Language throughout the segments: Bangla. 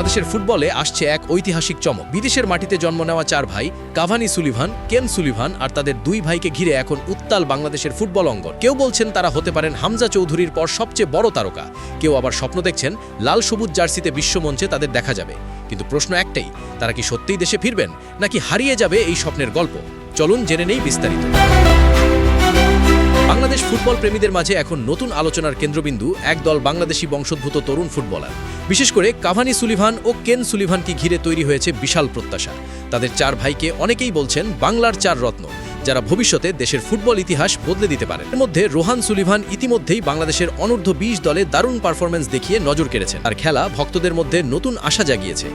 বাংলাদেশের ফুটবলে আসছে এক ঐতিহাসিক চমক। বিদেশের মাটিতে জন্ম নেওয়া চার ভাই কাভানি সুলিভান, কেন সুলিভান আর তাদের দুই ভাইকে ঘিরে এখন উত্তাল বাংলাদেশের ফুটবল অঙ্গন। কেউ বলছেন তারা হতে পারেন হামজা চৌধুরীর পর সবচেয়ে বড় তারকা, কেউ আবার স্বপ্ন দেখছেন লাল সবুজ জার্সিতে বিশ্বমঞ্চে তাদের দেখা যাবে। কিন্তু প্রশ্ন একটাই, তারা কি সত্যিই দেশে ফিরবেন নাকি হারিয়ে যাবে এই স্বপ্নের গল্প? চলুন জেনে নেই বিস্তারিত। বাংলাদেশ ফুটবল প্রেমীদের মাঝে এখন নতুন আলোচনার কেন্দ্রবিন্দু একদল বাংলাদেশি বংশোদ্ভূত তরুণ ফুটবলার। বিশেষ করে কাভানি সুলিভান ও কেন সুলিভানকে ঘিরে তৈরি হয়েছে বিশাল প্রত্যাশা। তাদের চার ভাইকে অনেকেই বলছেন বাংলার চার রত্ন, যারা ভবিষ্যতে দেশের ফুটবল ইতিহাস বদলে দিতে পারেন। এর মধ্যে রোহান সুলিভান ইতিমধ্যেই বাংলাদেশের অনূর্ধ্ব 20 দলে দারুণ পারফরমেন্স দেখিয়ে নজর কেড়েছেন। আর খেলা ভক্তদের মধ্যে নতুন আশা জাগিয়েছে।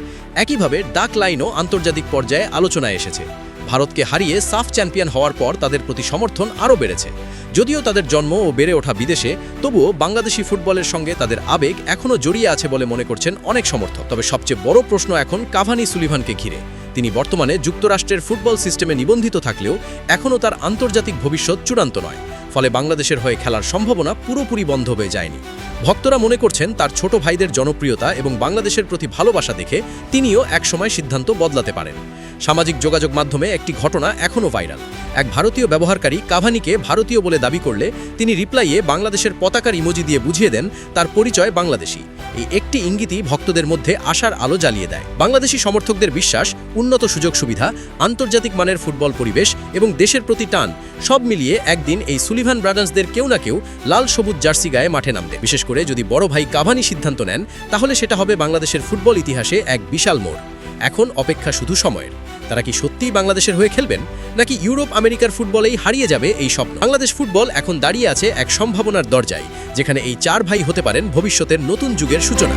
একইভাবে ডাক লাইনও আন্তর্জাতিক পর্যায়ে আলোচনায় এসেছে। ভারতকে হারিয়ে সাফ চ্যাম্পিয়ন হওয়ার পর তাদের প্রতি সমর্থন আরও বেড়েছে। যদিও তাদের জন্ম ও বেড়ে ওঠা বিদেশে, তবুও বাংলাদেশি ফুটবলের সঙ্গে তাদের আবেগ এখনও জড়িয়ে আছে বলে মনে করছেন অনেক সমর্থক। তবে সবচেয়ে বড় প্রশ্ন এখন কাভানি সুলিভানকে ঘিরে। তিনি বর্তমানে যুক্তরাষ্ট্রের ফুটবল সিস্টেমে নিবন্ধিত থাকলেও এখনও তার আন্তর্জাতিক ভবিষ্যৎ চূড়ান্ত নয়। ফলে বাংলাদেশের হয়ে খেলার সম্ভাবনা পুরোপুরি বন্ধ হয়ে যায়নি। ভক্তরা মনে করছেন তার ছোট ভাইদের জনপ্রিয়তা এবং বাংলাদেশের প্রতি ভালোবাসা দেখে তিনিও একসময় সিদ্ধান্ত বদলাতে পারেন। সামাজিক যোগাযোগ মাধ্যমে একটি ঘটনা এখনও ভাইরাল। এক ভারতীয় ব্যবহারকারী কাভানিকে ভারতীয় বলে দাবি করলে তিনি রিপ্লাইয়ে বাংলাদেশের পতাকার ইমোজি দিয়ে বুঝিয়ে দেন তার পরিচয় বাংলাদেশি। এই একটি ইঙ্গিতই ভক্তদের মধ্যে আশার আলো জ্বালিয়ে দেয়। বাংলাদেশি সমর্থকদের বিশ্বাস, উন্নত সুযোগ সুবিধা, আন্তর্জাতিক মানের ফুটবল পরিবেশ এবং দেশের প্রতি টান সব মিলিয়ে একদিন এই সুলিভান ব্রাদার্সদের কেউ না কেউ লাল সবুজ জার্সি গায়ে মাঠে নামবে। বিশেষ করে যদি বড় ভাই কাভানি সিদ্ধান্ত নেন, তাহলে সেটা হবে বাংলাদেশের ফুটবল ইতিহাসে এক বিশাল মোড়। এখন অপেক্ষা শুধু সময়ের। তারা কি সত্যিই বাংলাদেশের হয়ে খেলবেন নাকি ইউরোপ আমেরিকার ফুটবলেই হারিয়ে যাবে এই স্বপ্ন? বাংলাদেশ ফুটবল এখন দাঁড়িয়ে আছে এক সম্ভাবনার দরজায়, যেখানে এই চার ভাই হতে পারেন ভবিষ্যতের নতুন যুগের সূচনা।